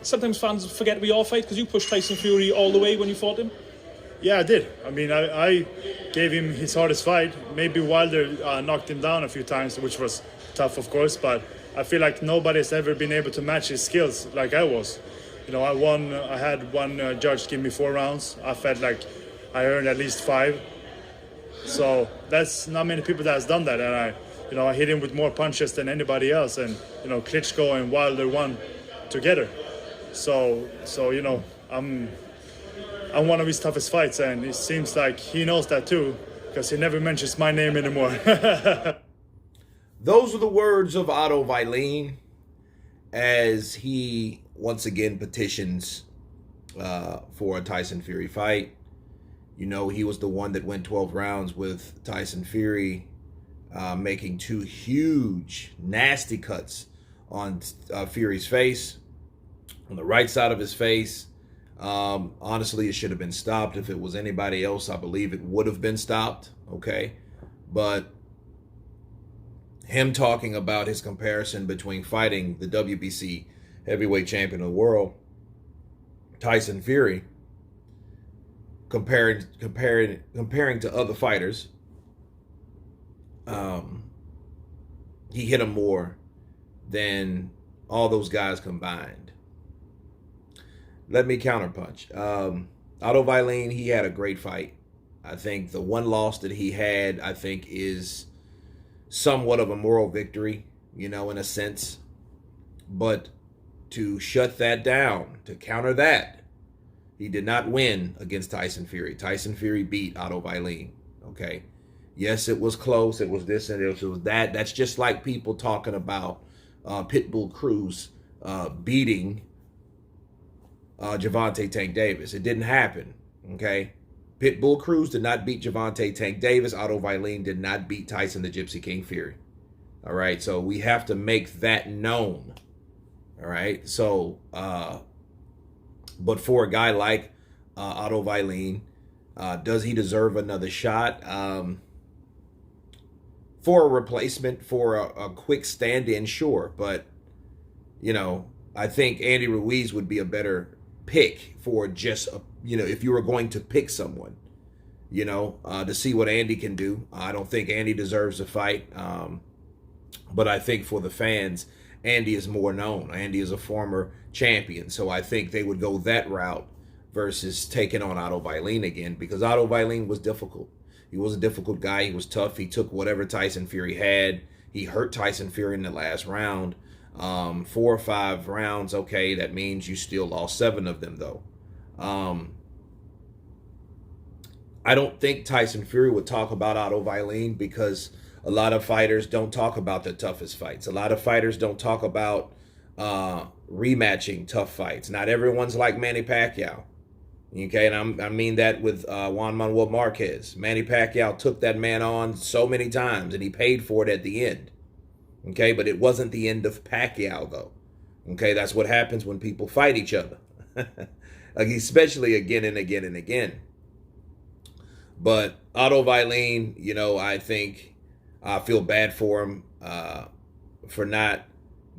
sometimes fans forget about your fight because you pushed Tyson Fury all the way when you fought him. Yeah, I did. I mean, I gave him his hardest fight. Maybe Wilder knocked him down a few times, which was tough, of course, but I feel like nobody's ever been able to match his skills like I was. You know, I had one judge give me 4 rounds. I felt like I earned at least 5. So that's not many people that has done that, and I hit him with more punches than anybody else, and Klitscko and Wilder won together. So I'm one of his toughest fights, and it seems like he knows that too, because he never mentions my name anymore. Those are the words of Otto Wallin as he once again petitions for a Tyson Fury fight. You know, he was the one that went 12 rounds with Tyson Fury, making 2 huge, nasty cuts on Fury's face, on the right side of his face. Honestly, it should have been stopped. If it was anybody else, I believe it would have been stopped, okay? But him talking about his comparison between fighting the WBC heavyweight champion of the world, Tyson Fury, comparing to other fighters, he hit him more than all those guys combined. Let me counterpunch. Otto Wallin, he had a great fight. I think the one loss that he had, I think, is somewhat of a moral victory, in a sense. But to shut that down, to counter that, he did not win against Tyson Fury. Tyson Fury beat Otto Wallin, okay? Yes, it was close. It was this and it was that. That's just like people talking about Pitbull Cruz beating Gervonta Tank Davis. It didn't happen, okay? Pitbull Cruz did not beat Gervonta Tank Davis. Otto Wallin did not beat Tyson the Gypsy King Fury. All right, so we have to make that known. All right, so, but for a guy like Otto Wallin, does he deserve another shot? For a replacement, for a quick stand-in, sure. But, I think Andy Ruiz would be a better pick for just, if you were going to pick someone, to see what Andy can do. I don't think Andy deserves a fight. But I think for the fans, Andy is more known. Andy is a former champion. So I think they would go that route versus taking on Otto Wallin again, because Otto Wallin was difficult. He was a difficult guy. He was tough. He took whatever Tyson Fury had. He hurt Tyson Fury in the last round. 4 or 5 rounds, okay, that means you still lost 7 of them, though. I don't think Tyson Fury would talk about Otto Wallin because a lot of fighters don't talk about the toughest fights. A lot of fighters don't talk about rematching tough fights. Not everyone's like Manny Pacquiao. Okay, and I mean that with Juan Manuel Marquez. Manny Pacquiao took that man on so many times, and he paid for it at the end. Okay, but it wasn't the end of Pacquiao, though. Okay, that's what happens when people fight each other. Like, especially again and again and again. But Otto Wallin, I think I feel bad for him for not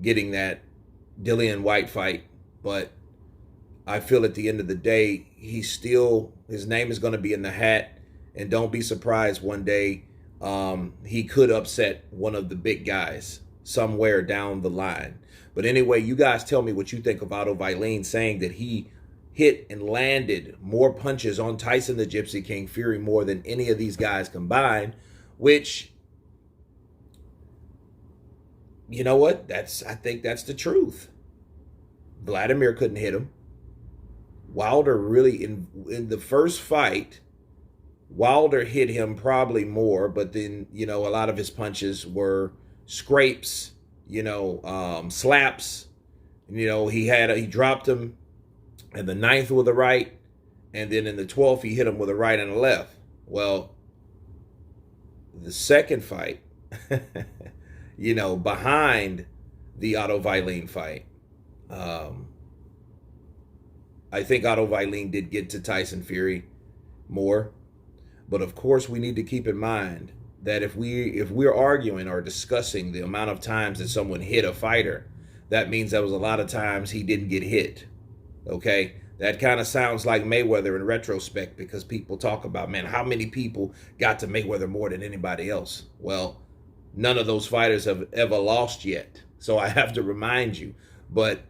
getting that Dillian White fight. But I feel at the end of the day, his name is going to be in the hat. And don't be surprised one day he could upset one of the big guys somewhere down the line. But anyway, you guys tell me what you think of Otto Wallin saying that he hit and landed more punches on Tyson the Gypsy King Fury more than any of these guys combined, which, you know what? I think that's the truth. Wladimir couldn't hit him. Wilder really, in the first fight, Wilder hit him probably more, but then, a lot of his punches were scrapes, slaps. He dropped him in the 9th with a right, and then in the 12th, he hit him with a right and a left. Well, the second fight, behind the Otto Wallin fight, I think Otto Wallin did get to Tyson Fury more. But of course, we need to keep in mind that if we're arguing or discussing the amount of times that someone hit a fighter, that means that was a lot of times he didn't get hit. Okay, that kind of sounds like Mayweather in retrospect, because people talk about, man, how many people got to Mayweather more than anybody else? Well, none of those fighters have ever lost yet, so I have to remind you. But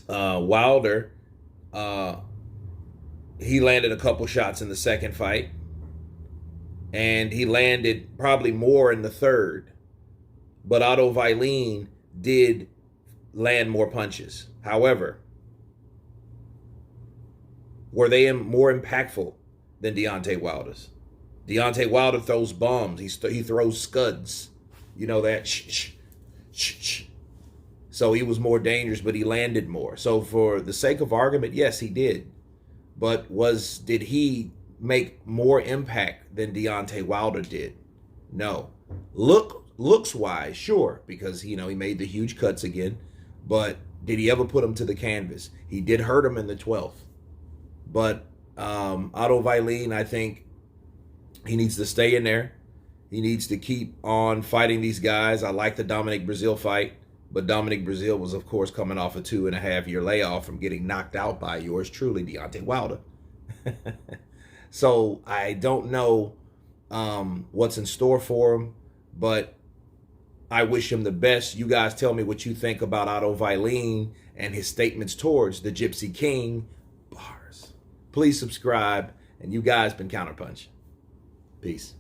Wilder, he landed a couple shots in the second fight, and he landed probably more in the third. But Otto Wallin did land more punches. However, were they more impactful than Deontay Wilder's? Deontay Wilder throws bombs. He throws scuds. You know that? Shh, shh, shh. So he was more dangerous, but he landed more. So for the sake of argument, yes, he did. But did he make more impact than Deontay Wilder did? No. Looks wise, sure, because he made the huge cuts again. But did he ever put him to the canvas? He did hurt him in the 12th. But Otto Wallin, I think he needs to stay in there. He needs to keep on fighting these guys. I like the Dominic Breazeale fight, but Dominic Breazeale was, of course, coming off a 2.5-year layoff from getting knocked out by yours truly, Deontay Wilder. So I don't know what's in store for him, but I wish him the best. You guys tell me what you think about Otto Wallin and his statements towards the Gypsy King. Bars. Please subscribe, and you guys been Counterpunch. Peace.